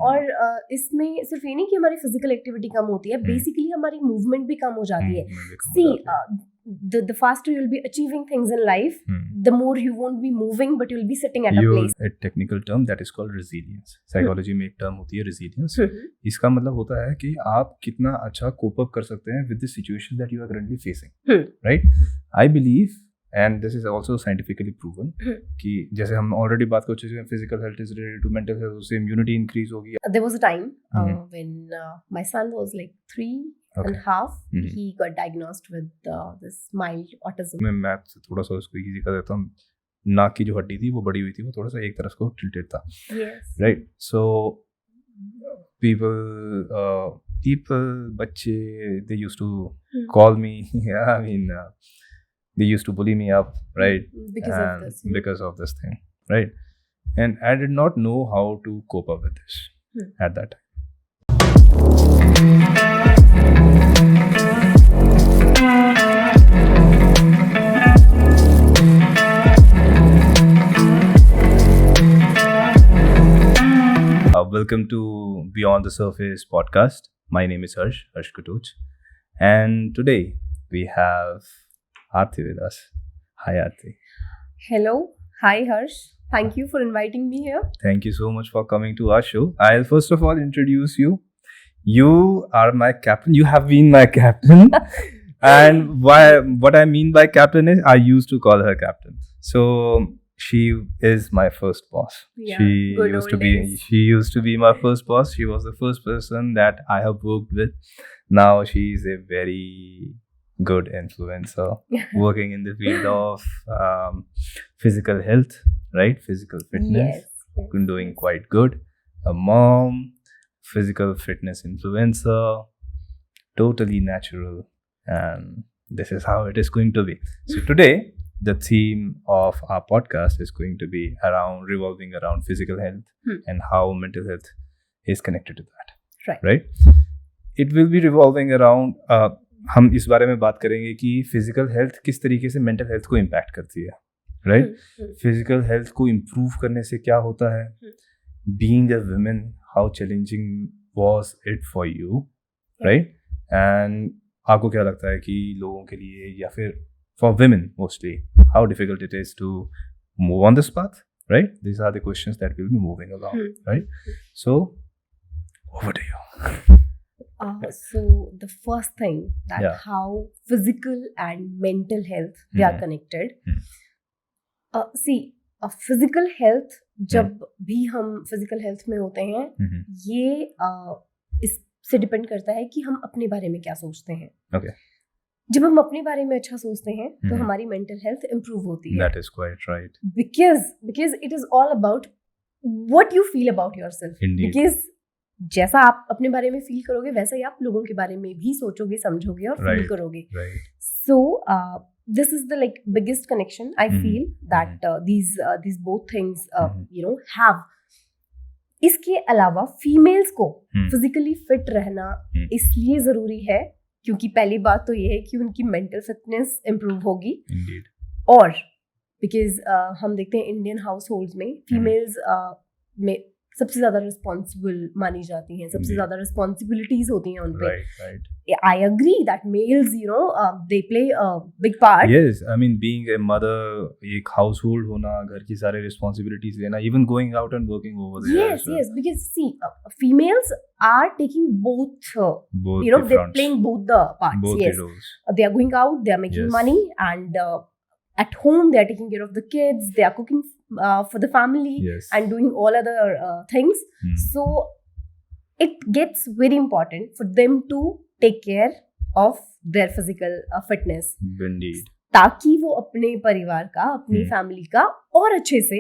और इसमें सिर्फ ये नहीं कि हमारी फिजिकल एक्टिविटी कम होती है, बेसिकली हमारी मूवमेंट भी कम हो जाती है. सी the faster you'll be achieving things in life, the more you won't be moving, but you'll be sitting at a place. A technical term that is called resilience. Psychology में एक term होती है resilience. इसका मतलब होता है कि आप कितना अच्छा cope up कर सकते हैं with the situation that you are currently facing. Right? I believe, and this is also scientifically proven, कि जैसे हम already बात कर चुके हैं, physical health is related to mental health, उससे immunity increase होगी. There was a time when my son was like 3.5, he got diagnosed with this mild autism. मैं मैथ से थोड़ा सा उसको इजी कर देता हूँ. नाक की जो हड्डी थी वो बड़ी हुई थी, वो थोड़ा सा एक तरफ को tilted था. Yes. Right. So people बच्चे they used to call me. Yeah, I mean they used to bully me up, right? Because of this thing, right? And I did not know how to cope up with this at that time. Welcome to Beyond the Surface podcast. My name is Harsh Kutuch, and today we have Arti with us. Hi Arti. Hello. Hi Harsh. Thank you for inviting me here. Thank you so much for coming to our show. I'll first of all introduce you. You are my captain. You have been my captain. And what I mean by captain is I used to call her captain. So she is my first boss. Yeah, she used to be my first boss. She was the first person that I have worked with. Now she is a very good influencer working in the field of physical health, right? Physical fitness. Yes. Doing quite good. A mom, physical fitness influencer, totally natural, and this is how it is going to be. So today the theme of our podcast is going to be revolving around physical health and how mental health is connected to that. Right? It will be revolving around हम इस बारे में बात करेंगे कि physical health किस तरीके से मेंटल हेल्थ को इम्पैक्ट करती है, राइट? फिजिकल हेल्थ को इम्प्रूव करने से क्या होता है, being a women how challenging was it for you, right? And आपको क्या लगता है कि लोगों के लिए या फिर for women mostly, how difficult it is to move on this path, right? These are the questions that we'll be moving along, right? So, over to you. So the first thing that how physical and mental health they are connected. See, physical health जब भी हम physical health में होते हैं, ये इससे depend करता है कि हम अपने बारे में क्या सोचते हैं. Okay. जब हम अपने बारे में अच्छा सोचते हैं तो हमारी मेंटल हेल्थ इम्प्रूव होती है. That is quite right. Because it is all about what you feel about yourself. Indeed. Because जैसा आप अपने बारे में फील करोगे वैसा ही आप लोगों के बारे में भी सोचोगे, समझोगे और फील करोगे. So this is the biggest connection I feel that these both things have. इसके अलावा फीमेल्स को फिजिकली फिट रहना इसलिए जरूरी है क्योंकि पहली बात तो ये है कि उनकी मेंटल फिटनेस इम्प्रूव होगी. Indeed. और बिकॉज हम देखते हैं इंडियन हाउस होल्ड्स में फीमेल्स में सबसे ज्यादा रिस्पॉन्सिबल मानी जाती हैं, सबसे ज्यादा रिस्पॉन्सिबिलिटीज होती हैं उन पे. I agree that males they play a big part. Yes, I mean being a mother, एक हाउस होल्ड होना, घर की सारे रिस्पॉन्सिबिलिटीज लेना, even going out and working over there. Yes, because see, females are taking both they're playing both the parts. Both yes, the roles. They are going out, they are making money, and at home they are taking care of the kids, they are cooking for the family, and doing all other things. So it gets very important for them to take care of their physical fitness. Indeed. ताकि वो अपने परिवार का, अपनी family का और अच्छे से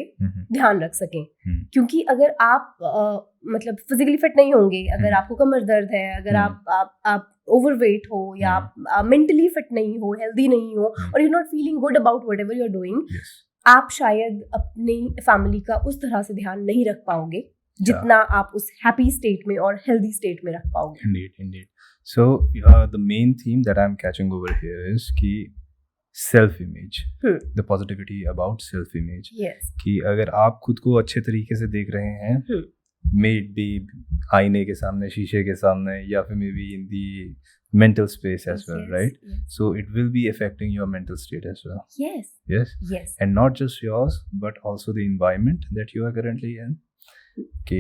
ध्यान रख सकें. क्योंकि अगर आप मतलब फिजिकली फिट नहीं होंगे, अगर आपको कमर दर्द है, अगर आप ओवरवेट हो या आप मेंटली फिट नहीं हो, हेल्दी नहीं हो, और you not feeling good about whatever you are doing, आप शायद अपनी फैमिली का उस तरह से ध्यान नहीं रख पाओगे जितना आप उस हैप्पी स्टेट में और हेल्दी स्टेट में रख पाओगे. Indeed. So the main theme that I'm catching over here is कि self image, the positivity about self image. Yes. कि अगर आप खुद को अच्छे तरीके से देख रहे हैं, मे इट बी आईने के सामने, शीशे के सामने, या फिर may be in the mental space as well, Yes, right? yes. So it will be affecting your mental state as well. Yes. Yes. And not just yours, but also the environment that you are currently in. कि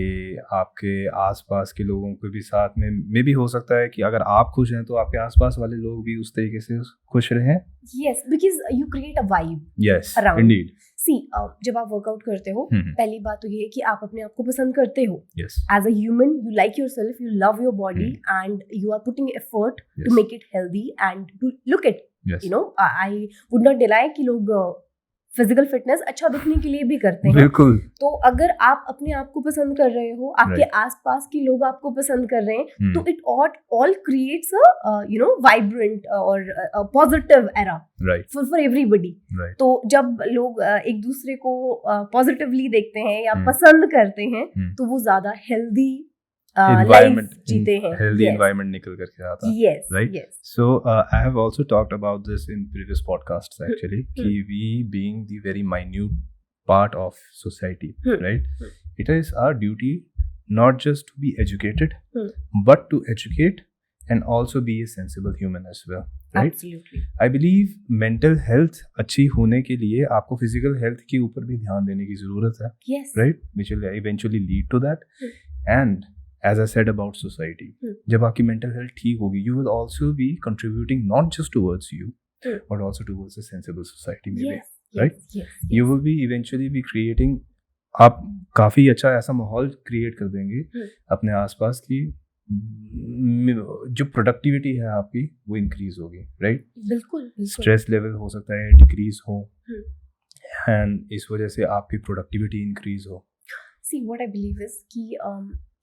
आपके आसपास के लोगों को भी साथ में भी हो सकता है कि अगर आप खुश हैं तो आपके आसपास वाले लोग भी उस तरीके से खुश रहें. Yes, because you create a vibe. Yes, around. indeed. See, जब आप वर्कआउट करते हो, पहली बात तो ये है कि आप अपने आप को पसंद करते हो. Yes. As a human, you like yourself, you love your body, and you are putting effort to make it healthy and to look at. Yes. You know, I would not deny कि लोग physical fitness अच्छा दिखने के लिए भी करते हैं. बिल्कुल. तो अगर आप अपने आप को पसंद कर रहे हो, आपके आसपास के लोग आपको पसंद कर रहे हैं, तो it all creates a vibrant और पॉजिटिव एरा फॉर एवरीबडी. तो जब लोग एक दूसरे को पॉजिटिवली देखते हैं या पसंद करते हैं, तो वो ज्यादा हेल्दी environment, जीते हैं. healthy environment निकल करके आता है. Yes, right? Yes. So I have also talked about this in previous podcasts actually. कि we being the very minute part of society, right? It is our duty not just to be educated, but to educate and also be a sensible human as well. Right? Absolutely. I believe mental health अच्छी होने के लिए आपको physical health के ऊपर भी ध्यान देने की जरूरत है. Yes. Right? Which will eventually lead to that. And as I said about society, जब आपकी mental health ठीक होगी, you will also be contributing not just towards you, but also towards a sensible society maybe. Yes. Right? Yes. You will be eventually be creating, आप काफ़ी अच्छा ऐसा माहौल create कर देंगे अपने आसपास की, जो प्रोडक्टिविटी है आपकी वो इंक्रीज होगी. राइट? बिल्कुल. स्ट्रेस लेवल हो सकता है डिक्रीज हो, एंड इस वजह से आपकी प्रोडक्टिविटी इंक्रीज हो. See, what I believe is कि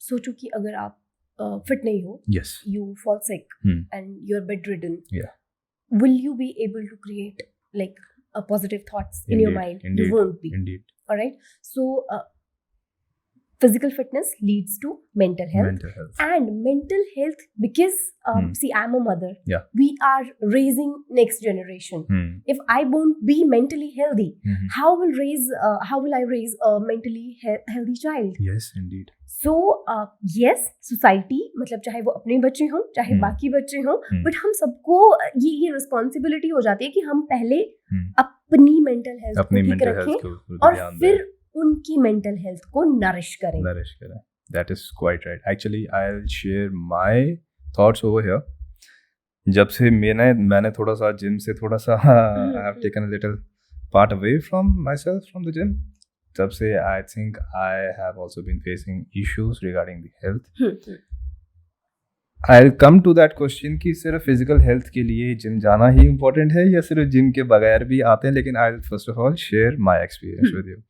सोचो कि अगर आप फिट नहीं हो, yes, you fall sick and you're bedridden, yeah, will you be able to create like a positive thoughts in your mind? Indeed. You won't be. Indeed. All right. So physical fitness leads to mental health. And mental health, because see, I'm a mother. Yeah. We are raising next generation. If I won't be mentally healthy, how will I raise a mentally healthy child? Yes, indeed. So yes, society, मतलब चाहे वो अपने बच्चे हों चाहे बाकी बच्चे हों, बट हम सबको ये रिस्पॉन्सिबिलिटी हो जाती है कि हम पहले अपनी मेंटल हेल्थ को ठीक रखें और फिर उनकी मेंटल हेल्थ को नरिश करें. That is quite right. Actually, I'll share my thoughts over here. जब से मैंने थोड़ा सा जिम से थोड़ा सा I have taken a little part away from myself from the gym. तब से I think I have also been facing issues regarding the health. I'll come to that question कि सिर्फ फिजिकल हेल्थ के लिए gym जाना ही important है या सिर्फ जिम के बगैर भी आते हैं, लेकिन I'll first of all share my experience with you.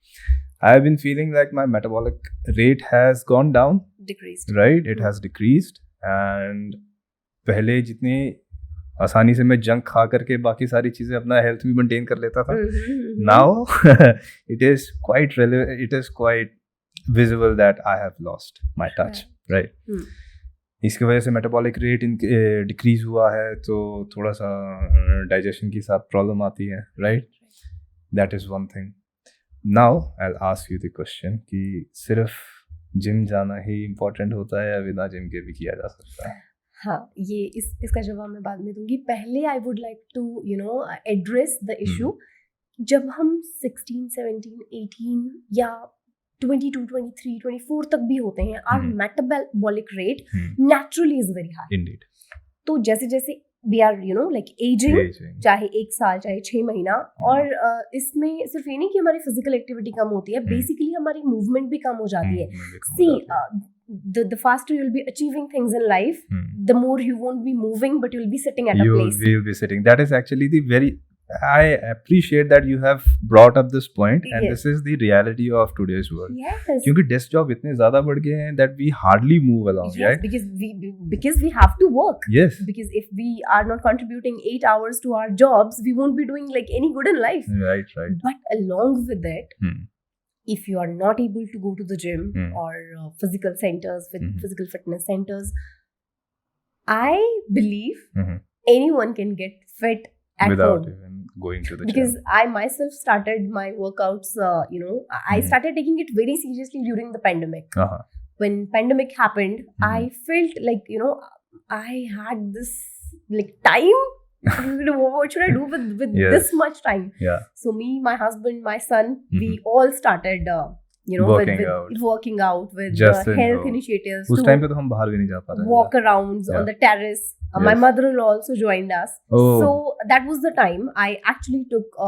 I've been feeling like my metabolic rate has gone down. Decreased. Right? It has decreased. And पहले जितनी आसानी से मैं जंक खा करके बाकी सारी चीज़ें अपना हेल्थ भी मेंटेन कर लेता था. Now it is quite visible that I have lost my touch. Right? इसकी वजह से मेटाबॉलिक रेट डिक्रीज हुआ है, तो थोड़ा सा डाइजेशन के साथ प्रॉब्लम आती है. Right? That is one thing. Now I will ask you the question कि सिर्फ जिम जाना ही इम्पोर्टेंट होता है या बिना जिम के भी किया जा सकता है? हाँ, ये इसका जवाब मैं बाद में दूंगी. पहले I would like to address the issue. जब हम 16, 17, 18 या 22, 23, 24 तक भी होते हैं, our metabolic rate naturally is very high. Indeed. तो जैसे जैसे we are like aging, चाहे 1 साल चाहे 6 महीना, और इसमें सिर्फ ये नहीं कि हमारी फिजिकल एक्टिविटी कम होती है, बेसिकली हमारी मूवमेंट भी कम हो जाती है. See, the faster you'll be achieving things in life, the more you won't be moving, but you'll be sitting at a place. You will be sitting. That is actually the very. I appreciate that you have brought up this point, and this is the reality of today's world. Yes. क्योंकि desk job इतने ज़्यादा बढ़ गए हैं that we hardly move along. Yes, right? because we have to work. Yes. Because if we are not contributing 8 hours to our jobs, we won't be doing like any good in life. Right. But along with it, if you are not able to go to the gym or physical centers with physical fitness centers, I believe anyone can get fit at without home. even going to the because gym. I myself started my workouts, I started taking it very seriously during the pandemic. when pandemic happened, I felt like, you know, I had this like time. What should I do with Yes. this much time? Yeah. So me, my husband, my son, we all started you know, working out with Just health initiatives. उस time पे तो हम बाहर भी नहीं जा पाते. Walk arounds on the terrace. My mother-in-law also joined us. So that was the time I actually took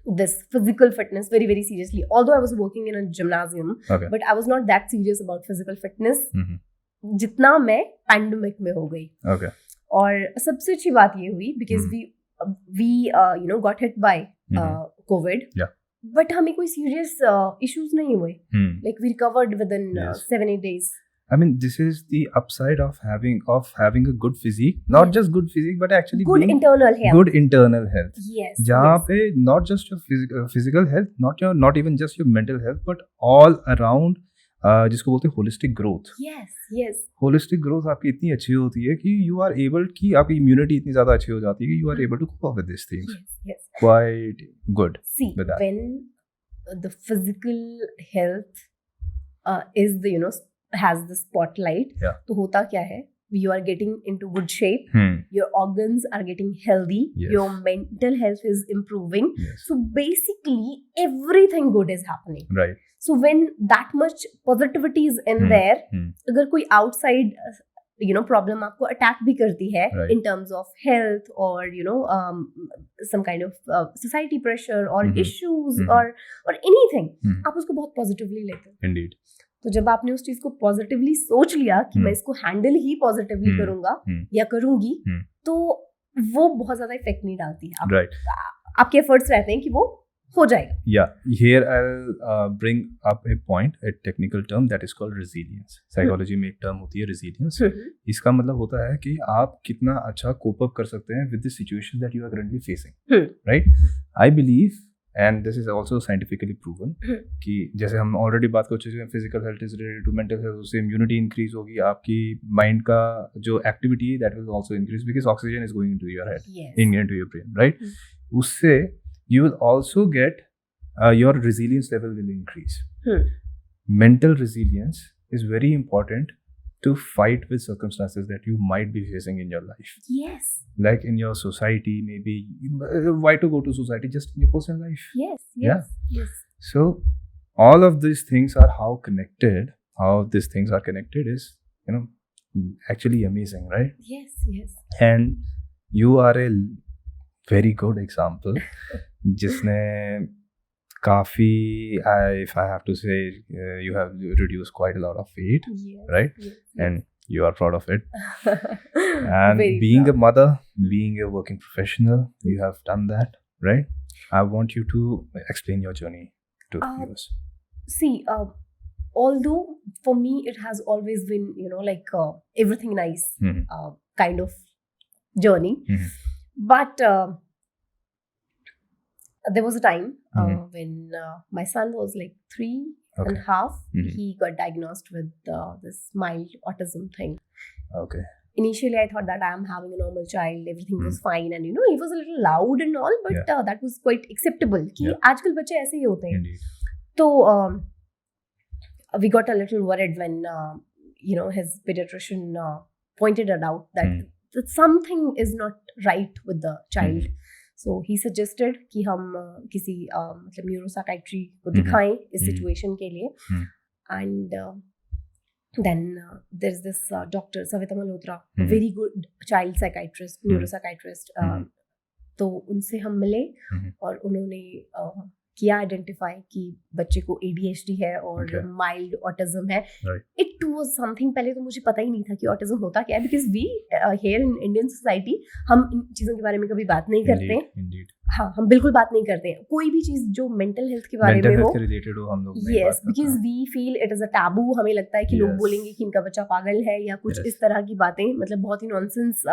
this physical fitness very, very seriously. Although I was working in a gymnasium, but I was not that serious about physical fitness. जितना मैं pandemic में हो गई. और सबसे अच्छी बात ये हुई because we you know got hit by COVID, but हमें कोई serious issues नहीं हुए. Like we recovered within 7-8 days. I mean, this is the upside of having a good physique, not just good physique, but actually good internal health. Good internal health. Yes. जहाँ पे not just your physical health, not even just your mental health, but all around. जिसको बोलते हैं holistic growth. Yes holistic growth आपकी इतनी अच्छी होती है कि यू आर एबल कि आपकी इम्यूनिटी इतनी ज्यादा अच्छी हो जाती है कि you are able to cope up with this things. Quite good. See when the physical health is the, you know, has the spotlight, तो होता क्या है, you are getting into good shape, your organs are getting healthy, your mental health is improving, so basically everything good is happening, right? So when that much positivity is in there, अगर कोई outside you know problem आपको attack भी करती है in terms of health or you know some kind of society pressure or issues or anything, आप उसको बहुत positively लेते हैं. Indeed. तो जब आपने उस चीज को पॉजिटिवली सोच लिया कि मैं इसको हैंडल ही पॉजिटिवली करूंगा या करूंगी, तो वो बहुत ज्यादा इफेक्ट नहीं डालती है. आपके एफर्ट्स रहते हैं कि वो हो जाएगा. Yeah, here I'll bring up a point, a technical term that is called resilience. Psychology में एक term होती है resilience. इसका मतलब होता है कि आप कितना अच्छा cope up कर सकते हैं with the situation that you are currently facing, right? I believe, and this is also scientifically proven, कि जैसे हम ऑलरेडी बात कर चुके हैं, physical health is related to mental health, उससे इम्यूनिटी इंक्रीज होगी, आपकी माइंड का जो एक्टिविटी है that will also increase because oxygen is going into your head, into your brain, right? उससे you will also get your resilience level will increase. Mental resilience is very important to fight with circumstances that you might be facing in your life. Yes. Like in your society, maybe. Why to go to society? Just in your personal life. Yes. So, all of these things are how these things are connected is, you know, actually amazing, right? Yes. And you are a very good example. जिसने काफी, if I have to say, you have reduced quite a lot of weight, right? And you are proud of it. And being a mother, being a working professional, you have done that, right? I want you to explain your journey to viewers. See, although for me it has always been, you know, like everything nice kind of journey, but there was a time when my son was like 3.5. He got diagnosed with this mild autism thing. Okay. Initially, I thought that I am having a normal child, everything was fine, and you know, he was a little loud and all, but that was quite acceptable. कि आजकल बच्चे ऐसे ही होते हैं. तो we got a little worried when you know his pediatrician pointed it out that something is not right with the child. So he suggested कि हम किसी मतलब न्यूरोसाइकाइट्री को दिखाएं इस सिचुएशन के लिए. And then there's this doctor Savita Malhotra, very good child psychiatrist, neuropsychiatrist. तो उनसे हम मिले और उन्होंने किया आइडेंटिफाई कि बच्चे को ADHD है और माइल्ड ऑटिज्म है. इट वाज समथिंग, पहले तो मुझे पता ही नहीं था कि ऑटिज्म होता क्या है, because we here in Indian society हम इन चीज़ों के बारे में कभी बात नहीं करते हैं. हाँ, हम बिल्कुल बात नहीं करते हैं. कोई भी चीज़ जो मेंटल हेल्थ के बारे में हो, रिलेटेड हो, हम लोग yes, because we feel it is a taboo. हमें लगता है कि लोग बोलेंगे कि इनका बच्चा पागल है या कुछ इस तरह की बातें, मतलब बहुत ही नॉनसेंस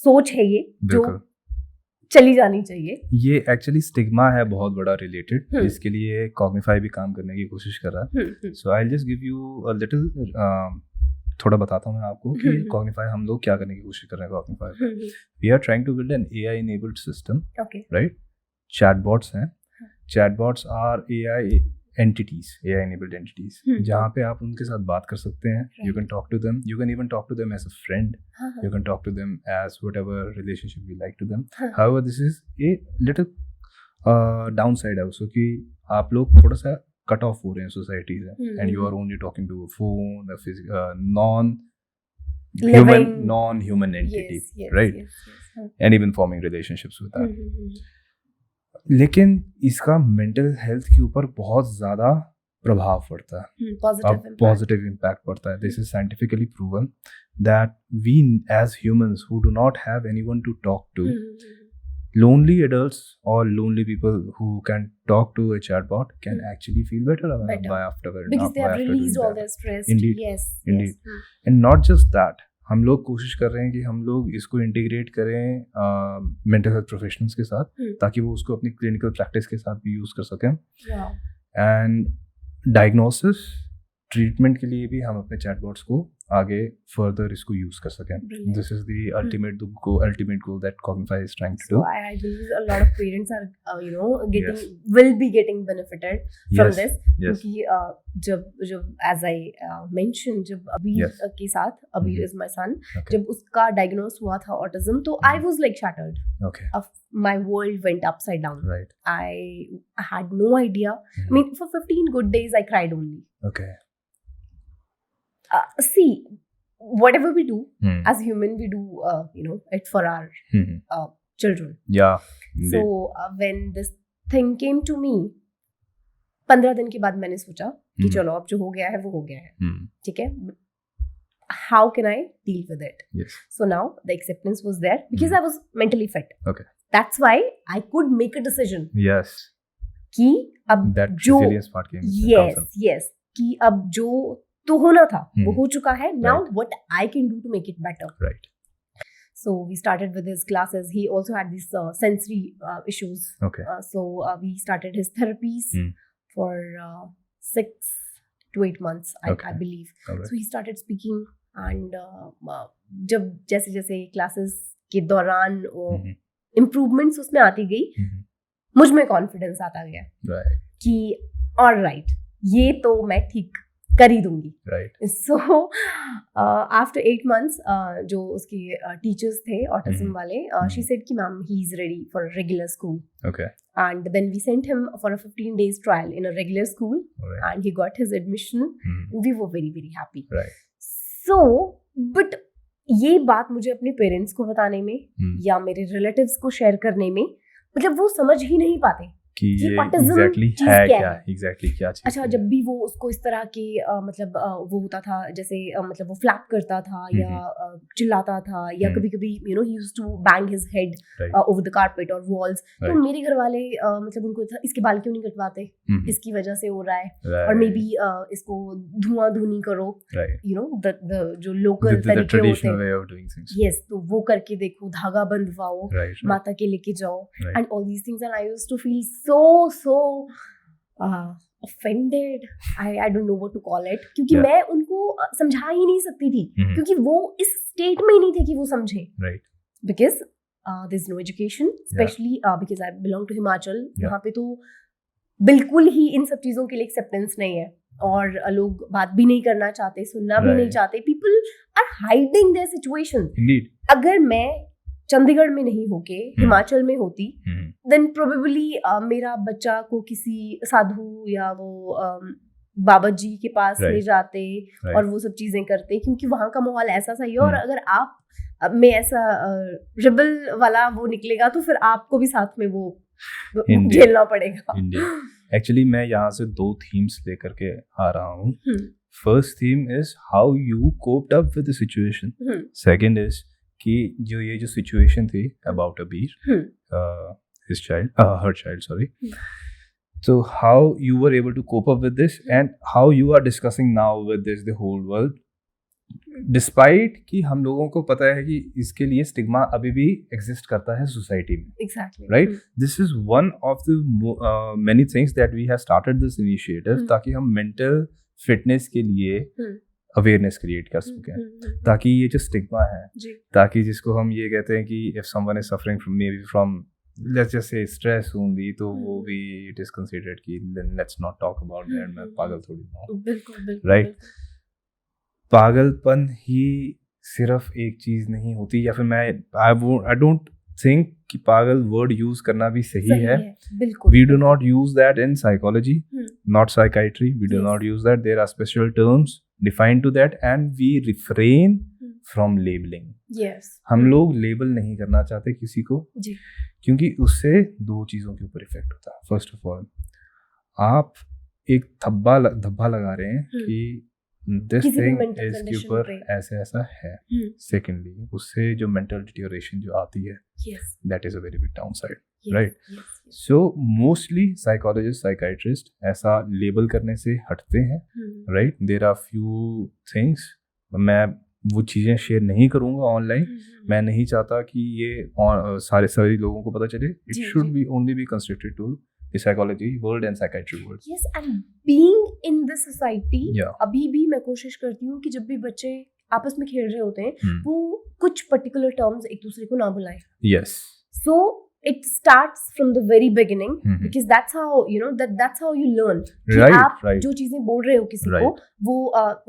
सोच है ये जो चली जानी चाहिए. ये एक्चुअली स्टिग्मा है बहुत बड़ा रिलेटेड, जिसके लिए कॉग्निफाई भी काम करने की कोशिश कर रहा है. So I will just give you a little, थोड़ा बताता हूँ मैं आपको कि कॉग्निफाई हम लोग क्या करने की कोशिश कर रहे हैं. Cognify we are trying to build an AI enabled system, राइट? चैटबॉट्स हैं. Chatbots are AI entities, AI enabled entities, जहाँ पे आप उनके साथ बात कर सकते हैं. You can talk to them. You can even talk to them as a friend. You can talk to them as whatever relationship you like to them. However, this is a little downside also कि आप लोग थोड़ा सा cut off हो रहे हैं society से, and you are only talking to a phone, a non-human entity, right? And even forming relationships with that. लेकिन इसका मेंटल हेल्थ के ऊपर बहुत ज़्यादा प्रभाव पड़ता है, पॉजिटिव इम्पैक्ट पड़ता है. This is scientifically proven that we as humans who do not have anyone to talk to, lonely adults or lonely people who can talk to a chatbot can actually feel better by afterward, because they have released all their stress. Indeed. Yes. And not just that, हम लोग कोशिश कर रहे हैं कि हम लोग इसको इंटीग्रेट करें मेंटल हेल्थ प्रोफेशनल्स के साथ, ताकि वो उसको अपनी क्लिनिकल प्रैक्टिस के साथ भी यूज़ कर सकें. एंड डायग्नोसिस ट्रीटमेंट के लिए भी हम अपने चैटबॉट्स को आगे फर्दर इसको यूज कर सकें. This is the ultimate goal that CognifAI is trying to do. So I believe a lot of parents are will be getting benefited from this, क्योंकि जब as I mentioned, जब अबीर के साथ, अबीर is my son, जब उसका diagnose हुआ था ऑटिज्म, तो I was like shattered. My world went upside down. Right. I had no idea. I mean, for 15 good days I cried only. Okay. See, whatever we do as human, we do it for our children. Yeah. So when this thing came to me, 15 दिन के बाद मैंने सोचा कि चलो अब जो हो गया है वो हो गया है, ठीक है, how can I deal with it? Yes. So now the acceptance was there because I was mentally fit. Okay. That's why I could make a decision. Yes. कि अब that जो resilience part came. Yes, कि अब जो तो होना था वो हो चुका है. Now what I can do to make it better. Right. So we started with his classes. He also had these sensory issues. Okay. So we started his therapies for 6 to 8 months, I believe. Right. So he started speaking, and जब जैसे जैसे classes के दौरान improvements उसमें आती गई, मुझ में कॉन्फिडेंस आता गया. Right. कि ऑलराइट, ये तो मैं ठीक कर ही दूंगी. Right. So after 8 months, जो उसके टीचर्स थे ऑटिज्म वाले, she said कि ma'am he is ready for a regular school. Okay. And then we sent him for a 15 days trial in a regular school. Right. And he got his admission. We were very very happy. Right. So but ये बात मुझे अपने parents को बताने में या मेरे relatives को शेयर करने में, मतलब वो समझ ही नहीं पाते कि ये exactly है क्या, exactly क्या चीज़. अच्छा, जब भी वो उसको इस तरह के मतलब वो होता था, जैसे मतलब वो फ्लैप करता था या चिल्लाता था, या कभी कभी he used to bang his head over the carpet or walls. तो मेरे घर वाले मतलब उनको इसके बाल क्यों नहीं कटवाते, इसकी वजह से हो रहा है, और मे बी इसको धुआं धुनी करो, जो लोकल तरीके होते हैं, यस, तो वो करके देखो, धागा बंधवाओ, माता के लेके जाओ, and all these things. And I used to feel so offended. I don't know what to call it, क्योंकि मैं उनको समझा ही नहीं सकती थी, क्योंकि वो इस स्टेट में ही नहीं थे कि वो समझे. Right. Because there's no education, especially because I belong to Himachal. यहाँ पे तो बिल्कुल ही इन सब चीज़ों के लिए एक्सेप्टेंस नहीं है, और लोग बात भी नहीं करना चाहते, सुनना भी नहीं चाहते. People are hiding their situation. Indeed. अगर मैं चंडीगढ़ में नहीं होके हिमाचल में होती, देन प्रोबेबली मेरा बच्चा को किसी साधु या वो बाबा जी के पास ले जाते और वो सब चीजें करते, क्योंकि वहाँ का माहौल ऐसा सही है. और अगर आप में ऐसा रिबल वाला वो निकलेगा, तो फिर आपको भी साथ में वो झेलना पड़ेगा. एक्चुअली मैं यहाँ से 2 थीम्स लेकर के आ रहा हूँ. First theme is how you coped up with the situation. Second is कि ये जो सिचुएशन थी अबाउट अबीर, her child, sorry. So how you were able to cope up with this, and how you are discussing now with this the whole world, despite कि हम लोगों को पता है कि इसके लिए स्टिग्मा अभी भी एग्जिस्ट करता है सोसाइटी में. Exactly. Right? This is one of the many things that we have started this initiative, ताकि हम mental fitness के लिए अवेयरनेस क्रिएट कर सकें, ताकि ये जो स्टिग्मा है, ताकि जिसको हम ये कहते हैं कि if someone is suffering from let's just say stress होंगी तो वो भी it is considered कि let's not talk about that, मैं पागल थोड़ी हूँ, बिल्कुल right? पागलपन ही सिर्फ एक चीज नहीं होती, या फिर मैं I don't think कि पागल वर्ड यूज करना भी सही है. बिल्कुल. We do not use that in psychology, not psychiatry. We do not use that. There are special terms defined to that, and we refrain from labeling. Yes. हम लोग label नहीं करना चाहते किसी को जी. क्योंकि उससे दो चीज़ों के ऊपर इफेक्ट होता है. फर्स्ट ऑफ ऑल, आप एक धब्बा लगा रहे हैं कि दिस थिंग इसके ऊपर ऐसे ऐसा है. सेकेंडली, उससे जो मेंटल डिटेरियोरेशन जो आती है, that is a very big downside, right? So mostly psychologist, psychiatrist ऐसा लेबल करने से हटते हैं, right? There are few things, मैं वो चीज़ें शेयर नहीं करूँगा ऑनलाइन. मैं नहीं चाहता कि ये सारे लोगों को पता चले. It should be only be constricted to the psychology world and psychiatry world. Yes, and being in this society, yeah. अभी भी मैं कोशिश करती हूँ कि जब भी बच्चे आपस में खेल रहे होते हैं, वो कुछ particular terms एक दूसरे को ना बुलाएं. Yes. So it starts from the very beginning, because that's how that's how you learn. Right, आप right. जो चीजें बोल रहे हो किसी को, वो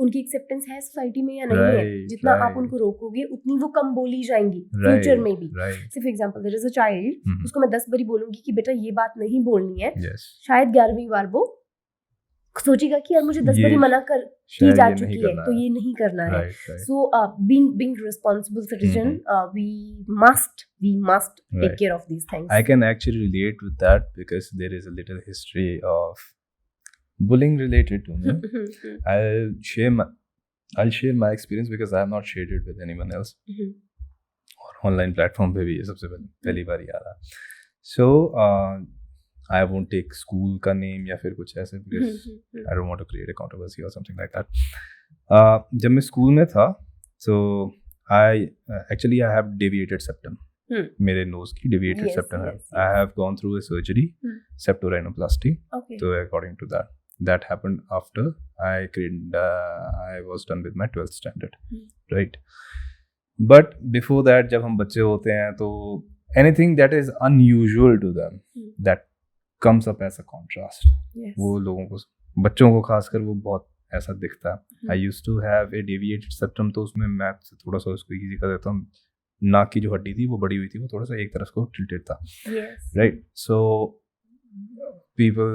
उनकी एक्सेप्टेंस है सोसाइटी में या नहीं है. जितना आप उनको रोकोगे उतनी वो कम बोली जाएंगी फ्यूचर में भी. So for example, there is a child, उसको मैं 10 बारी बोलूंगी कि बेटा ये बात नहीं बोलनी है. शायद 11वीं बार वो सोचेगा कि यार मुझे 10 बारी मना कर की जा चुकी है, तो ये नहीं करना है. So being responsible citizen, we must take care of these things. I can actually relate with that because there is a little history of bullying related to me. I'll share my experience because I have not shared it with anyone else. और online platform पे भी ये सबसे पहली बार आ रहा. So I won't take school का name या फिर कुछ ऐसे because I don't want to create a controversy or something like that. जब मैं स्कूल में था, so I have deviated septum. मेरे nose की deviated septum है. I have gone through a surgery, septorhinoplasty. So according to that happened after I was done with my 12th standard, right? But before that, जब हम बच्चे होते हैं तो anything that is unusual to them, that comes up as a contrast. वो लोगों को, बच्चों को खासकर वो बहुत ऐसा दिखता है. I used to have a deviated septum, तो उसमें मैं थोड़ा सा उसको इजी कर देता हूँ. नाक की जो हड्डी थी वो बड़ी हुई थी, वो थोड़ा सा एक तरफ को tilted था, right? So people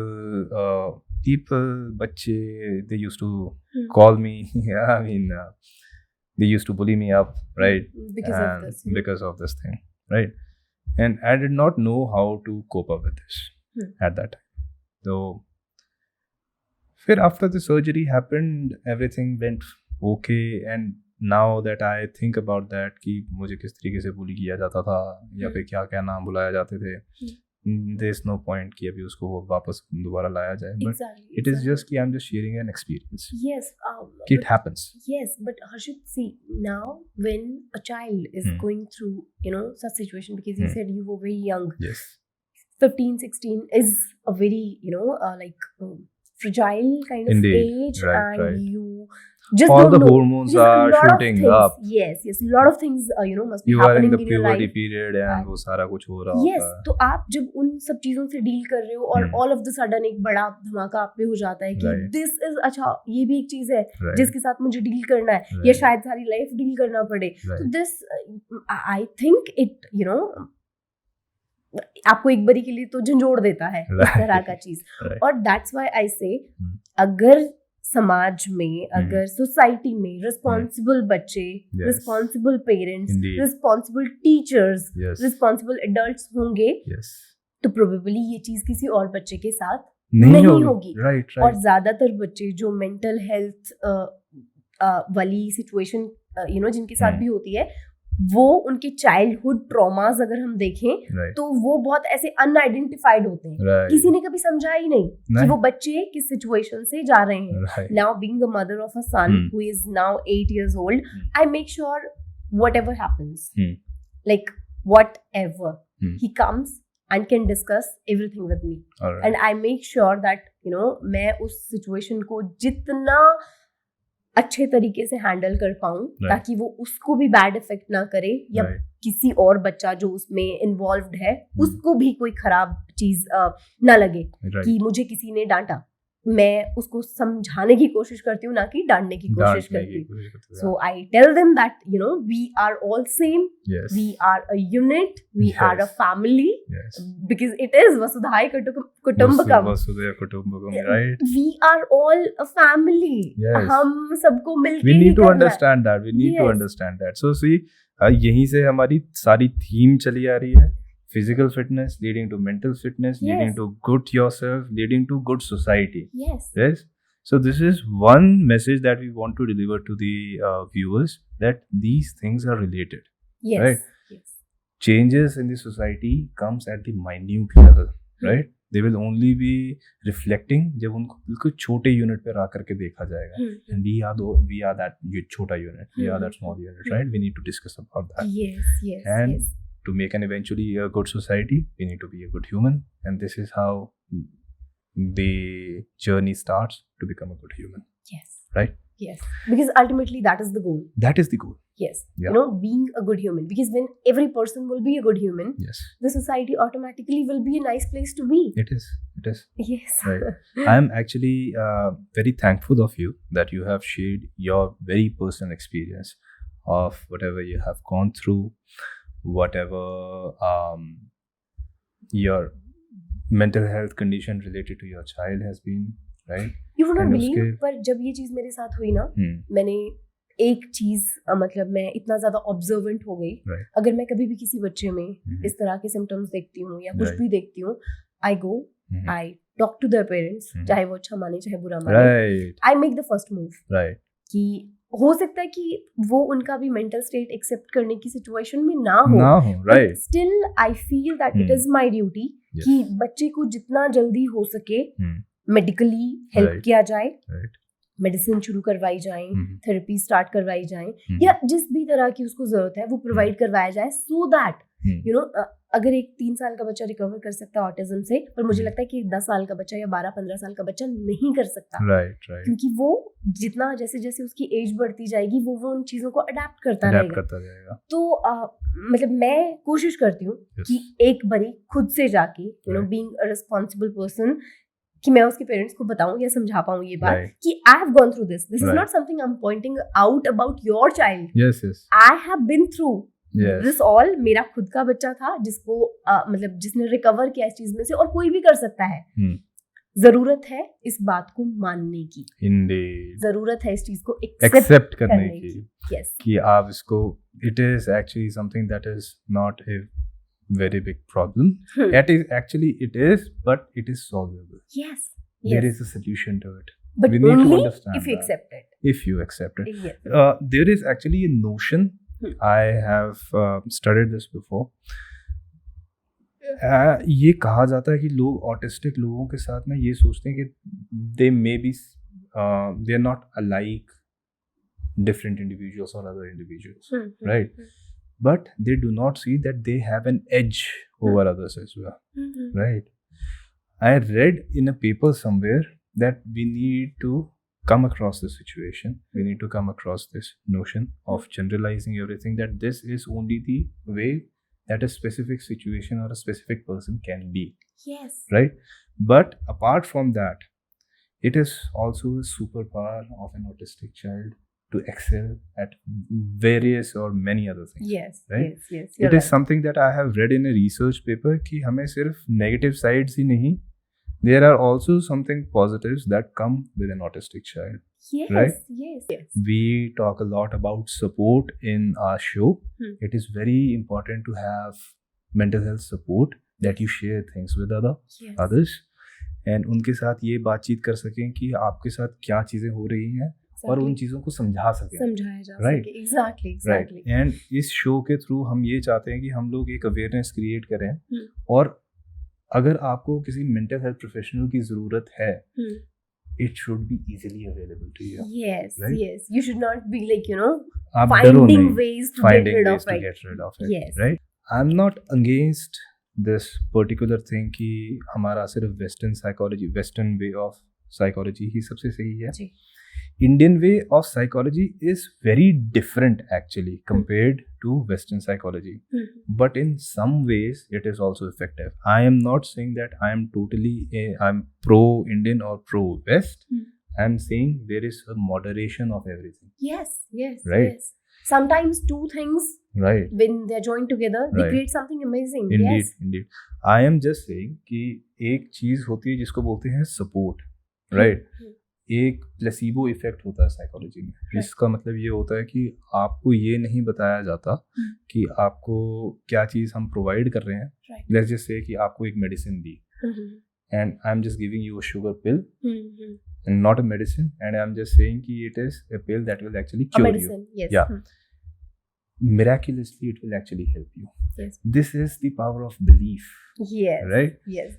बच्चे, they used to call me, I mean they used to bully me up, right? Because of this thing, right? And I did not know how to cope up with this at that time. So फिर after the surgery happened, everything went okay, and now that I think about that कि मुझे किस तरीके से bully किया जाता था या फिर क्या क्या नाम बुलाए जाते थे, there is no point कि अभी उसको वापस दोबारा लाया जाए. But it is just कि I'm just sharing an experience. Yes. It happens. Yes, but Harshit, see, now when a child is going through such situation, because you said you were very young. Yes. 15, 16 is a very fragile kind of age, and right. You just all don't the know. hormones are shooting up. Yes, a lot of things must be you are happening in the in your life. puberty period and वो सारा कुछ हो रहा होता है. Yes, तो आप जब उन सब चीजों से डील कर रहे हो और all of the sudden एक बड़ा धमाका आप पे हो जाता है कि this is अच्छा, ये भी एक चीज है जिसके साथ मुझे डील करना है, या शायद सारी लाइफ डील करना पड़े. तो this I think it आपको एक बारी के लिए तो झंझोड़ देता है इस तरह का चीज. और दैट्स व्हाई आई से, अगर समाज में, अगर सोसाइटी में रिस्पॉन्सिबल बच्चे, responsible parents, responsible teachers, responsible adults होंगे, तो प्रोबेबली ये चीज किसी और बच्चे के साथ नहीं होगी. और ज्यादातर बच्चे जो मेंटल हेल्थ वाली सिचुएशन जिनके साथ भी होती है, वो उनके चाइल्डहुड ट्रॉमास अगर हम देखें तो वो बहुत ऐसे अनआइडेंटिफाइड होते हैं. किसी ने कभी समझा ही नहीं कि वो बच्चे किस सिचुएशन से जा रहे हैं. Now being a mother of a son who is now 8 years old, I make sure whatever happens, like whatever, he comes and can discuss everything with me. And I make sure that मैं उस situation को जितना अच्छे तरीके से handle कर पाऊं, ताकि वो उसको भी बैड इफेक्ट ना करे या किसी और बच्चा जो उसमें इन्वॉल्व्ड है उसको भी कोई खराब चीज ना लगे कि मुझे किसी ने डांटा, मैं उसको समझाने की कोशिश करती हूँ ना कि डांटने की कोशिश करती हूँ. So I tell them that we are all same, we are a unit, we are a family, because it is Vasudhaiva Kutumbakam. Vasudhaiva Kutumbakam, right? We are all a family. हम सबको मिलके we need to understand that. We need to understand that. So see, यहीं से हमारी सारी theme चली आ रही है. Physical fitness leading to mental fitness, leading to good yourself, leading to good society. Yes. So this is one message that we want to deliver to the viewers, that these things are related. Right? Changes in the society comes at the minute level, right? They will only be reflecting जब उनको बिल्कुल छोटे unit पे रख करके देखा जाएगा. And we are that छोटा unit, we are that small unit, right? We need to discuss about that. Yes. To make an eventually a good society, we need to be a good human, and this is how the journey starts to become a good human. Right? Yes, because ultimately that is the goal. Yes. Being a good human, because when every person will be a good human, the society automatically will be a nice place to be. It is. Yes. Right. I am actually very thankful of you that you have shared your very personal experience of whatever you have gone through, whatever your mental health condition related to your child has been, right? You would not believe, पर जब ये चीज मेरे साथ हुई ना, मैंने एक चीज मतलब मैं इतना ज्यादा ऑब्जर्वेंट हो गई. अगर मैं कभी भी किसी बच्चे में इस तरह के सिम्टम्स देखती हूँ या कुछ भी देखती हूँ, I talk to their parents, चाहे वो अच्छा माने चाहे बुरा माने, I make the first move. कि हो सकता है कि वो उनका भी मेंटल स्टेट एक्सेप्ट करने की सिचुएशन में ना हो, right? Still I feel that it is my duty कि बच्चे को जितना जल्दी हो सके मेडिकली हेल्प किया जाए, मेडिसिन शुरू करवाई जाए, थेरेपी स्टार्ट करवाई जाए, या जिस भी तरह की उसको जरूरत है वो प्रोवाइड करवाया जाए, सो दैट अगर एक 3 साल का बच्चा रिकवर कर सकता है ऑटिज्म से, पर मुझे लगता है कि 10 साल का बच्चा या 12-15 साल का बच्चा नहीं कर सकता. क्योंकि वो जितना जैसे जैसे उसकी एज बढ़ती जाएगी वो उन चीजों को अडेप्ट करता रहेगा. तो मतलब मैं कोशिश करती हूँ कि एक बारी खुद से जाके बीइंग अ रिस्पॉन्सिबल पर्सन, कि मैं उसके पेरेंट्स को बताऊं या समझा पाऊं ये बात कि I have gone through this is not something I am pointing out about your child. I have been through this all. मेरा खुद का बच्चा था जिसको मतलब जिसने रिकवर किया इस चीज में से, और कोई भी कर सकता है. जरूरत है इस बात को मानने की, जरूरत है इस चीज को एक्सेप्ट करने की. कि आप इसको, it is actually something that is not a very big problem. It is, but it is solvable. Yes. There is a solution to it. But we need to understand if you accept it. If you accept it. There is actually a notion, I have studied this before. ये कहा जाता है कि लोग autistic लोगों के साथ में ये सोचते हैं कि they may be they are not alike different individuals or other individuals, right? But they do not see that they have an edge over others as well, right? I read in a paper somewhere that we need to come across this situation. We need to come across this notion of generalizing everything, that this is only the way that a specific situation or a specific person can be. Yes. Right? But apart from that, it is also a superpower of an autistic child to excel at various or many other things. Yes, right? Yes. It is something that I have read in a research paper कि हमें सिर्फ negative sides ही नहीं, there are also something positives that come with an autistic child. Yes, right? Yes. We talk a lot about support in our show. It is very important to have mental health support, that you share things with others, and उनके साथ ये बातचीत कर सकें कि आपके साथ क्या चीज़ें हो रही हैं, और उन चीजों को समझाया जा सके. एग्जैक्टली. एंड इस शो के थ्रू हम ये चाहते हैं कि हम लोग एक अवेयरनेस क्रिएट करें, और अगर आपको किसी मेंटल हेल्थ प्रोफेशनल की जरूरत है, it should be easily available to you. Yes. You should not be like finding ways to get rid of it. Yes. Right? I'm not against this particular thing कि हमारा सिर्फ western psychology, western way of psychology ही सबसे सही है. Indian way of psychology is very different actually compared to Western psychology. But in some ways it is also effective. I am not saying that I am I'm pro-Indian or pro-West. I am saying there is a moderation of everything. Yes. Right. Yes. Sometimes two things, right, when they're joined together, they right, create something amazing. indeed, Yes. indeed. I am just saying कि एक चीज होती है जिसको बोलते हैं support, right. एक placebo effect होता है साइकोलॉजी में, जिसका मतलब ये होता है कि आपको ये नहीं बताया जाता कि आपको क्या चीज हम प्रोवाइड कर रहे हैं. लेट्स जस्ट से कि आपको एक medicine the and I'm just giving you a sugar pill and not a medicine, and I'm just saying कि it is a pill that will actually cure you. Yes. Yeah. Miraculously it will actually help you. Yes. This is the power of belief. Yes. Right? Yes.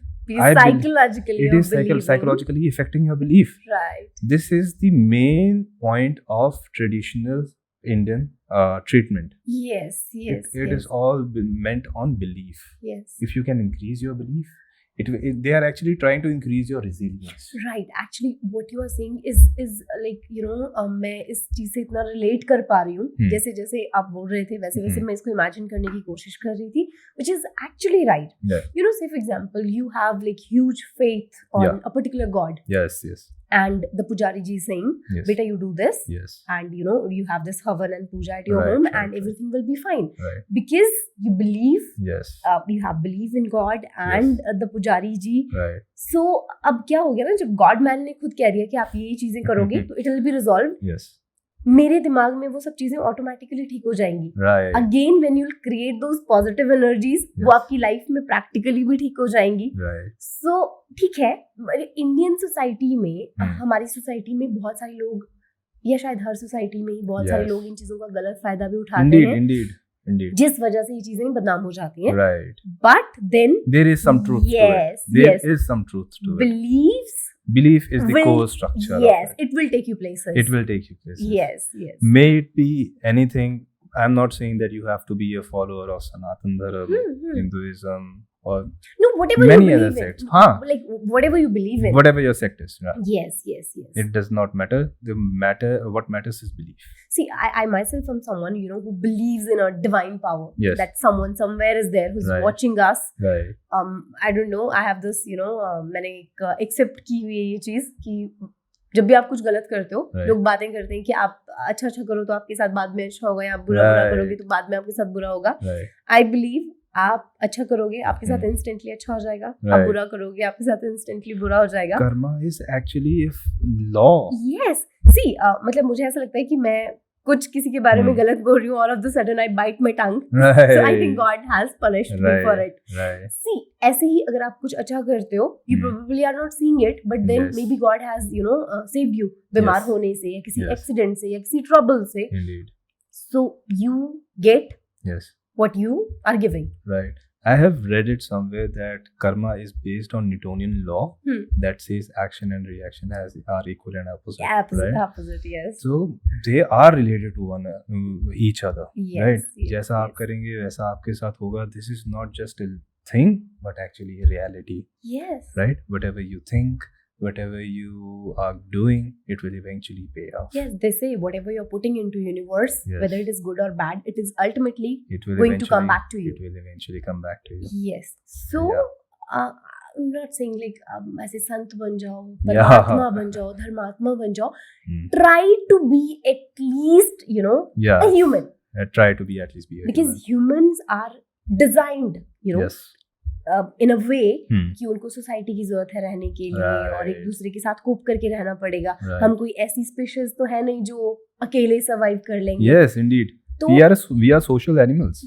Psychologically it is psychologically affecting your belief. Right. This is the main point of traditional Indian treatment. Yes. It is all meant on belief. Yes. If you can increase your belief, they are actually trying to increase your resilience. Right. Actually, what you are saying is like, मैं इस चीज से इतना relate कर पा रही हूँ. जैसे जैसे आप बोल रहे थे वैसे मैं इसको इमेजिन करने की कोशिश कर रही थी, which is actually right. Yeah. Say for example, you have like huge faith on a particular god. Yes. And the pujari ji is saying, Yes. beta, you do this. Yes. And you have this havan and puja at your Right, home, right, and right. everything will be fine. Right. Because you believe, Yes. you have belief in God and the pujari ji. Right. So अब क्या हो गया ना, जब God man ने खुद कह दिया कि आप ये चीजें करोगे तो it will be resolve. Yes. मेरे दिमाग में वो सब चीजें ऑटोमेटिकली ठीक हो जाएंगी. Right. Again when you will create those positive energies, वो आपकी लाइफ में प्रैक्टिकली भी ठीक हो जाएंगी. Right. सो ठीक है, इंडियन सोसाइटी में हमारी सोसाइटी में बहुत सारे लोग, या शायद हर सोसाइटी में ही बहुत सारे लोग इन चीजों का गलत फायदा भी उठाते हैं. Indeed. जिस वजह से ये चीजें बदनाम हो जाती हैं. Right. But then there is some truth to it. There is some truth to it. Belief is the core structure. Yes, it will take you places. It will take you places. Yes. May it be anything. I'm not saying that you have to be a follower of Sanatan Dharma, Hinduism, or whatever many you other believe sects. in. Like whatever you believe in. Whatever your sect is. Right? Yes. It does not matter. What matters is belief. See, I myself am someone, who believes in a divine power. Yes. That someone somewhere is there who's Right. watching us. Right. I don't know. I have this, मैंने एक accept की हुई ये चीज कि जब भी आप कुछ गलत करते हो, Right. लोग बातें करते हैं कि आप अच्छा करो तो आपके साथ बाद में अच्छा होगा, या आप बुरा करोगे तो बाद में आपके साथ बुरा होगा. Right. I believe आप अच्छा करोगे आपके साथ इंस्टेंटली अच्छा हो जाएगा. आप Right. बुरा करोगे आपके साथ इंस्टेंटली बुरा हो जाएगा. Karma is actually a law. Yes. See, मतलब मुझे ऐसा लगता है कि मैं कुछ किसी के बारे में गलत बोल रही हूँ, all of the sudden I bite my tongue. Right. So I think God has punished me for it. Right. See, ऐसे ही अगर आप कुछ अच्छा करते हो, you probably are not seeing it, but then Yes. maybe God has saved you बीमार Yes. होने से, या किसी Yes. एक्सीडेंट से, या किसी ट्रबल से. Indeed. So you get Yes. what you are giving. Right. I have read it somewhere that karma is based on Newtonian law that says action and reaction are equal and opposite. Opposite, yes. So they are related to each other, Yes, right? yes, जैसा आप करेंगे वैसा आपके साथ होगा. This is not just a thing, but actually a reality, Yes. right? Whatever you think, whatever you are doing, it will eventually pay off. Yes, they say whatever you're putting into universe, Yes. whether it is good or bad, it is ultimately It will going to come back to you. It will eventually come back to you. Yes. So, Yeah. I'm not saying like ऐसे संत बन जाओ, Yeah. परमात्मा बन जाओ, धर्मात्मा बन जाओ. Try to be at least, Yeah. a human. Try to be at least be a Because human. humans are designed, Yes. in a way कि उनको सोसाइटी की जरूरत है रहने के लिए, और एक Right. दूसरे के साथ कोप करके रहना पड़ेगा. Right. हम कोई ऐसी स्पीशीज तो है नहीं जो अकेले सर्वाइव कर लेंगे. Yes, indeed. तो We are social animals.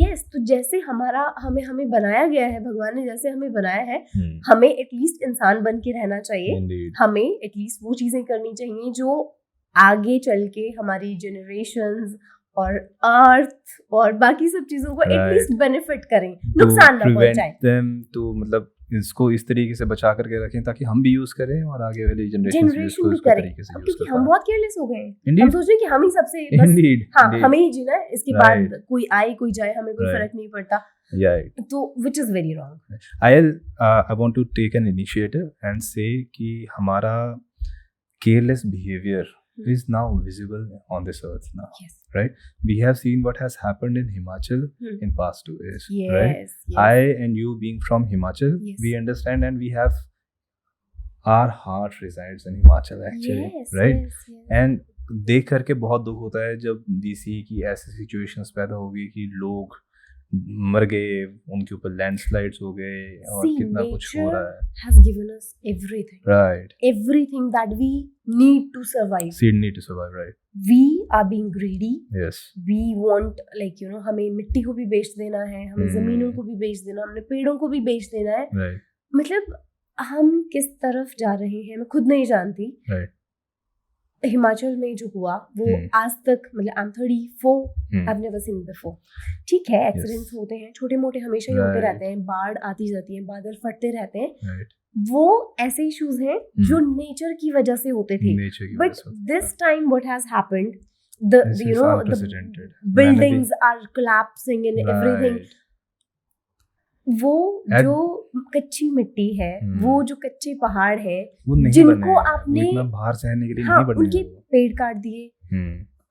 yes. तो जैसे हमें बनाया गया है, भगवान ने जैसे हमें बनाया है, हमें एटलीस्ट इंसान बन के रहना चाहिए. Indeed. हमें एटलीस्ट वो चीजें करनी चाहिए जो आगे चल के हमारी जनरेशंस और अर्थ और बाकी सब चीजों को Right. एटलीस्ट बेनिफिट करें, नुकसान ना पहुंचाएं. them to मतलब इसको इस तरीके से बचा करके रखें ताकि हम भी यूज करें और आगे वाली जनरेशन भी इसको भी इस करें. तरीके से यूज क्योंकि कर हम पाएं. बहुत केयरलेस हो गए हैं. हम Indeed. सोच रहे हैं कि हम ही सबसे बस Indeed. हाँ Indeed. हमें ही जीना है, इसके Right. बाद कोई आए कोई जाए हमें कोई Right. फर्क नहीं पड़ता. Yeah. तो which is very wrong. I want to take an initiative and say कि हमारा careless behavior is now visible on this earth now. Yes. Right? We have seen what has happened in Himachal in past 2 years. Yes. Right? Yes. I and you being from Himachal, Yes. we understand, and we have our heart resides in Himachal actually. Yes. Right? Yes. Yes. And देख करके बहुत दुख होता है जब DC की ऐसी situations पैदा हो गई कि लोग मर गए, उनके ऊपर लैंडस्लाइड्स हो गए और See, कितना कुछ हो रहा है. has given us everything. Right. Everything that we need to survive. Seed need to survive. Right. We are being greedy. Yes. We want, like, you know, हमें मिट्टी को भी बेच देना है, हमें जमीनों को भी बेच देना, हमने पेड़ों को भी बेच देना है. Right. मतलब हम किस तरफ जा रहे हैं मैं खुद नहीं जानती. Right. हिमाचल में जो हुआ वो आज तक, मतलब I'm 34, I've never seen before. ठीक है, एक्सीडेंट्स होते हैं, छोटे मोटे हमेशा ही होते रहते हैं, बाढ़ आती जाती है, बादल फटते रहते हैं. Right. वो ऐसे इश्यूज हैं जो नेचर की वजह से होते थे. But this time what has happened, the buildings are collapsing and everything. वो जो कच्ची मिट्टी है, वो जो कच्चे पहाड़ है, जिनको आपने बाहर सहने के लिए नहीं बने, उनके पेड़ काट दिए,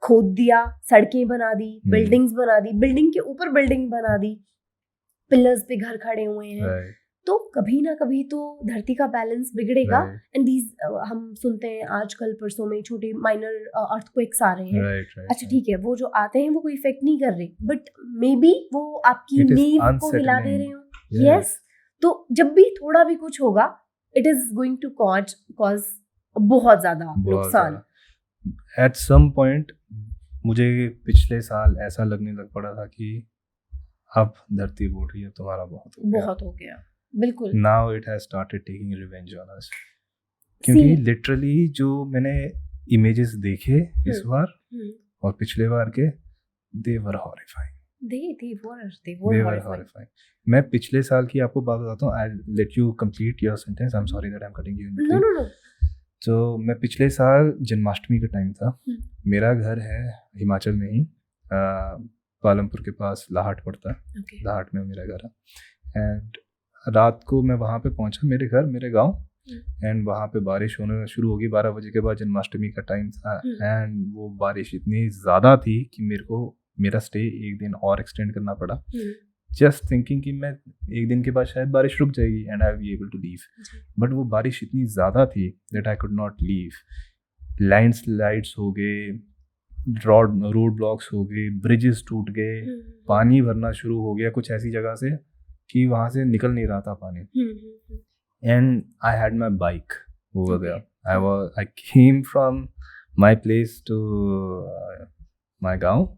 खोद दिया, सड़कें बना दी, बिल्डिंग्स बना दी, बिल्डिंग के ऊपर बिल्डिंग बना दी, पिलर्स पे घर खड़े हुए हैं. तो कभी ना कभी तो धरती का बैलेंस बिगड़ेगा. एंड दीज हम सुनते हैं आजकल परसों में छोटे माइनर अर्थक्वेक्स आ रहे हैं. अच्छा ठीक है, वो जो आते हैं वो कोई इफेक्ट नहीं कर रहे, बट मे बी वो आपकी नींव को हिला दे रहे हो. यस. तो जब भी थोड़ा भी कुछ होगा, it is going to cause बहुत ज्यादा नुकसान. एट सम पॉइंट मुझे पिछले साल ऐसा लगने लग पड़ा था कि अब धरती बोल रही है तुम्हारा बहुत हो गया. बिल्कुल. Now it has started taking revenge on us. क्योंकि लिटरली जो मैंने इमेजेस देखे इस बार और पिछले बार के, they were horrifying. They were horrifying. मैं पिछले साल की आपको बात बताता हूँ. I'll let you complete your sentence. I'm sorry that I'm cutting you in between. No. तो मैं पिछले साल जन्माष्टमी का टाइम था. मेरा घर है हिमाचल में ही, पालमपुर के पास लाहट पड़ता है. लाहट में मेरा घर है. एंड रात को मैं वहाँ पे पहुँचा, मेरे गांव. एंड वहाँ पे बारिश होने शुरू होगी 12 बजे के बाद. जन्माष्टमी का टाइम था एंड वो बारिश इतनी ज़्यादा थी कि मेरे को मेरा स्टे एक दिन और एक्सटेंड करना पड़ा. जस्ट थिंकिंग कि मैं एक दिन के बाद शायद बारिश रुक जाएगी and I will be able to leave. But वो बारिश इतनी ज़्यादा थी that I could not leave. Landslides हो गए, रोड ब्लॉक्स हो गए, ब्रिजेस टूट गए, पानी भरना शुरू हो गया कुछ ऐसी जगह से कि वहाँ से निकल नहीं रहा था पानी. And I had my bike over there. I came from my place to my गाँव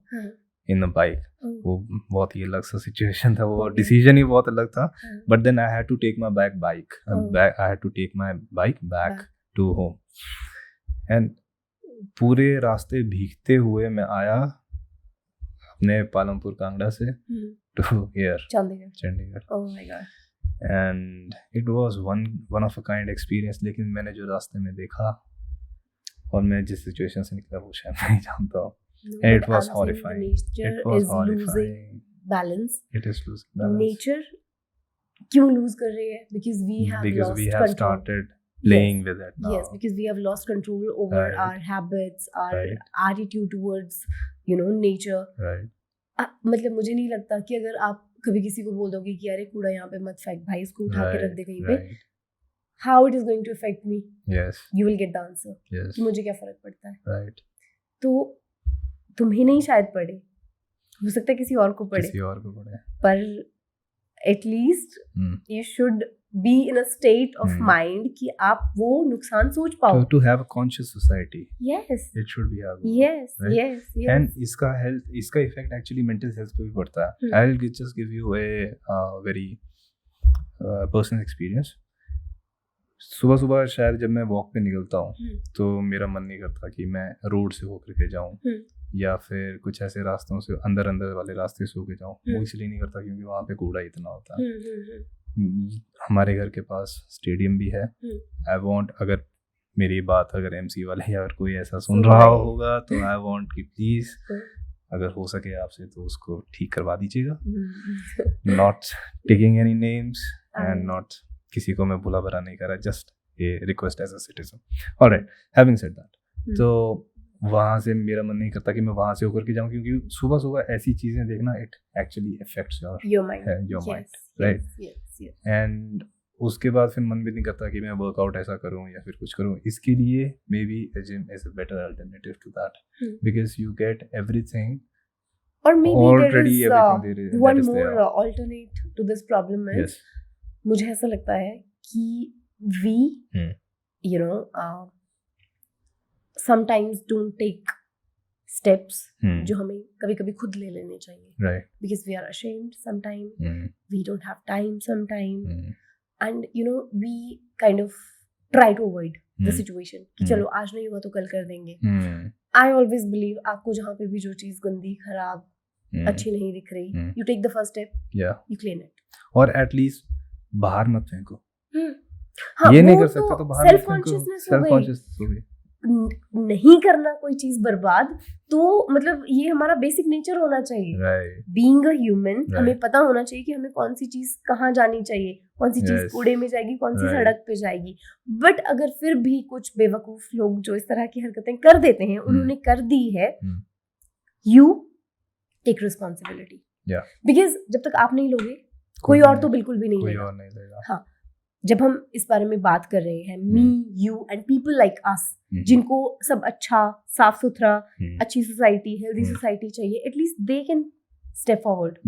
इन अ बाइक. वो बहुत ही अलग सा सिचुएशन था, वो डिसीजन ही बहुत अलग था. But then I had to take my bike I had to take my bike back to home. And पूरे रास्ते भीगते हुए मैं आया अपने पालमपुर कांगड़ा से to here, Chandigarh. Oh my God. And it was one of a kind experience. लेकिन मैंने जो रास्ते में देखा और मैं जिस सिचुएशन से निकला वो शायद नहीं जानता हूँ. And it was horrifying. Nature is losing balance. It is losing balance. Nature क्यों lose कर रही है? Because we have started playing with it now. Yes, because we have lost control over our habits, our attitude towards, nature. Right. मतलब मुझे नहीं लगता कि अगर आप कभी किसी को बोल दोगे कि अरे कूड़ा यहाँ पे मत फेंक भाई, इसको उठा के रख दे कहीं पे, how it is going to affect me? Yes. You will get the answer. Yes. कि मुझे क्या फर्क पड़ता है? Right. तो तुम्हें नहीं शायद पड़े, हो सकता है किसी और को पड़े, पर at least you should be in a state of mind कि आप वो नुकसान सोच पाओ. To have a conscious society. Yes. It should be our goal. Yes. Right? Yes. And इसका effect actually mental health पे भी पड़ता है. I'll just give you a very personal experience. सुबह शायद जब मैं वॉक पे निकलता हूँ तो मेरा मन नहीं करता कि मैं रोड से होकर के जाऊँ या फिर कुछ ऐसे रास्तों से अंदर वाले रास्ते से होकर जाऊँ. वो इसलिए नहीं करता क्योंकि वहाँ पे कूड़ा इतना होता है. हमारे घर के पास स्टेडियम भी है. आई वांट, अगर मेरी बात अगर एमसी वाले या अगर कोई ऐसा सुन रहा होगा तो आई वांट कि प्लीज अगर हो सके आपसे तो उसको ठीक करवा दीजिएगा. Not taking any names and not, किसी को मैं बुला भरा नहीं कर रहा, just a request as a citizen. All right, having said that, तो वहाँ से मेरा मन नहीं करता कि मैं वहाँ से होकर के जाऊँ, क्योंकि सुबह सुबह ऐसी चीज़ें देखना it actually affects your mind, right? And उसके बाद फिर मन भी नहीं करता कि मैं वर्कआउट ऐसा करूँ या फिर कुछ करूँ. इसके लिए may be a gym is a better alternative to that, because you get everything. Or maybe already there is one more alternate to this problem is, Yes. मुझे ऐसा लगता है कि we you know sometimes don't take steps जो हमें कभी कभी खुद ले लेने चाहिए, Right. because we are ashamed sometime, we don't have time sometime, and you know we kind of try to avoid the situation कि चलो आज नहीं हुआ तो कल कर देंगे. I always believe आपको जहाँ पे भी जो चीज़ गंदी खराब अच्छी नहीं दिख रही, you take the first step, you clean it. और एटलीस्ट बाहर मत फेंको. हाँ, ये नहीं कर सकते तो बाहर मत फेंको. सेल्फ कॉन्शियस हो गई. नहीं करना कोई चीज बर्बाद, तो मतलब ये हमारा बेसिक नेचर होना चाहिए. बीइंग अ ह्यूमन, हमें पता होना चाहिए कि हमें कौन सी चीज कहाँ जानी चाहिए, कौन सी चीज कूड़े में जाएगी, कौन सी सड़क पे जाएगी. बट अगर फिर भी कुछ बेवकूफ लोग जो इस तरह की हरकतें कर देते हैं, उन्होंने कर दी है, यू टेक रिस्पॉन्सिबिलिटी. बिकॉज जब तक आप नहीं लोगे कोई और तो बिल्कुल भी नहीं लेगा. हाँ, जब हम इस बारे में बात कर रहे हैं, me, you and people like us, जिनको सब अच्छा, साफ सुथरा, अच्छी सोसाइटी, हेल्दी सोसाइटी चाहिए, at least they can step forward.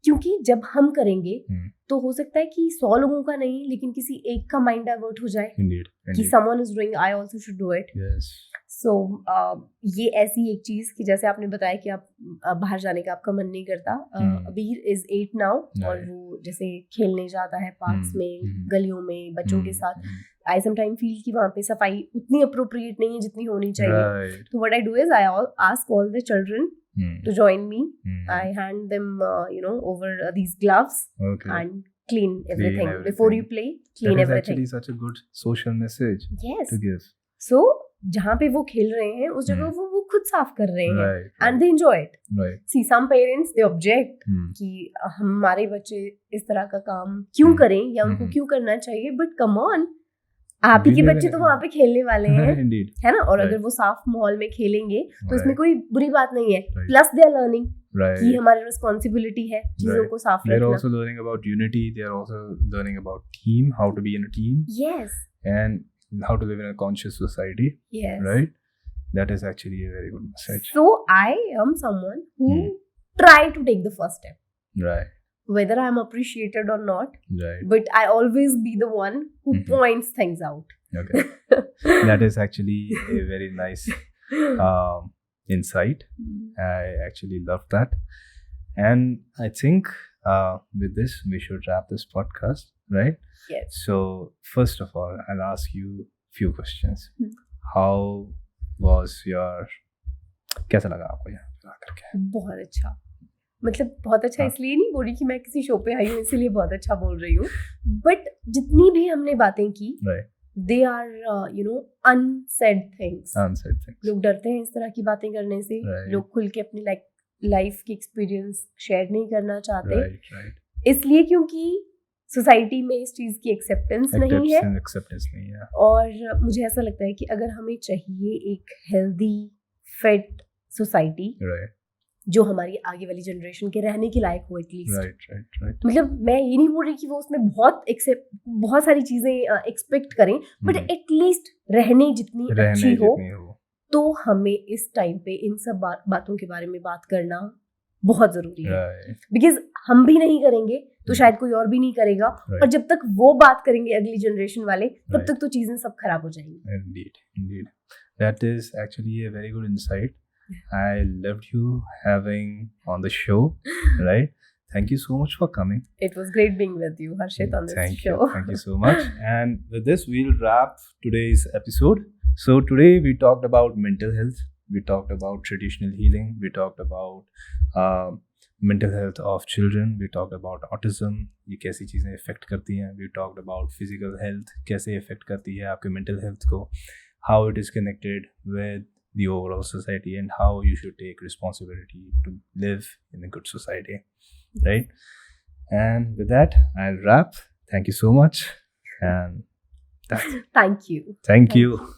क्योंकि जब हम करेंगे तो हो सकता है कि 100 लोगों का नहीं, लेकिन किसी एक का माइंड डाइवर्ट हो जाए कि someone is doing, I also should do it. So ये ऐसी एक चीज कि जैसे आपने बताया कि आप बाहर जाने का आपका मन नहीं करता. अबीर इज 8 नाउ और वो जैसे खेलने जाता है पार्क्स में, गलियों में बच्चों के साथ. आई समटाइम फील कि वहाँ पे सफाई उतनी अप्रोप्रिएट नहीं है जितनी होनी चाहिए. तो what I do is I ask all the children to join me. I hand them over these gloves and clean everything before you play. Clean everything. That is actually such a good social message to give. So जहाँ पे वो खेल रहे हैं उस जगह वो खुद साफ कर रहे हैं, and they enjoy it. See, some parents they object कि हमारे बच्चे इस तरह का काम क्यों करें या उनको क्यों करना चाहिए. But come on, आप ही के बच्चे तो वहाँ पे खेलने वाले हैं, है ना? और अगर वो साफ माहौल में खेलेंगे तो इसमें कोई बुरी बात नहीं है. प्लस दे आर लर्निंग कि हमारी रिस्पॉन्सिबिलिटी है चीजों को साफ रखना. They are also learning about unity. They are also learning about team, how to be in a team. Yes. And how to live in a conscious society. Yes. Right. That is actually a very good message. So I am someone who try to take the first step. Right. Whether I'm appreciated or not, right, but I always be the one who points things out. Okay. That is actually a very nice insight. I actually love that. And I think with this we should wrap this podcast, right? Yes. So first of all, I'll ask you few questions. How was your, कैसा लगा आपको यहाँ करके? बहुत अच्छा. मतलब बहुत अच्छा इसलिए नहीं बोल रही कि मैं किसी शो पे आई हूँ इसलिए बहुत अच्छा बोल रही हूँ, बट जितनी भी हमने बातें की, दे आर अनसेड थिंग्स. लोग डरते हैं इस तरह की बातें करने से. लोग खुल के अपनी लाइफ की एक्सपीरियंस शेयर नहीं करना चाहते, इसलिए क्योंकि सोसाइटी में इस चीज की एक्सेप्टेंस नहीं है. और मुझे ऐसा लगता है कि अगर हमें चाहिए एक हेल्दी फिट सोसाइटी जो हमारी आगे वाली जनरेशन के रहने के लायक हो, एटलीस्ट. मतलब मैं ये नहीं बोल रही कि वो उसमें बहुत सारी चीजें एक्सपेक्ट करें, बट एटलीस्ट रहने जितनी अच्छी हो. तो हमें इस टाइम पे इन सब बातों के बारे में बात करना बहुत जरूरी है. बिकॉज हम भी नहीं करेंगे तो शायद कोई और भी नहीं करेगा, और जब तक वो बात करेंगे अगली जनरेशन वाले, तब तक तो चीजें सब खराब हो जाएंगी. Indeed. That is actually a very good insight. I loved you having on the show, right? Thank you so much for coming. It was great being with you, Harshit, on this show. Thank you so much. And with this, we'll wrap today's episode. So today we talked about mental health. We talked about traditional healing. We talked about mental health of children. We talked about autism. ये कैसी चीज़ें affect करती हैं. We talked about physical health. कैसे affect करती है आपके mental health को. How it is connected with the overall society and how you should take responsibility to live in a good society, right? And with that, I'll wrap. Thank you so much and Thank you. Thank you.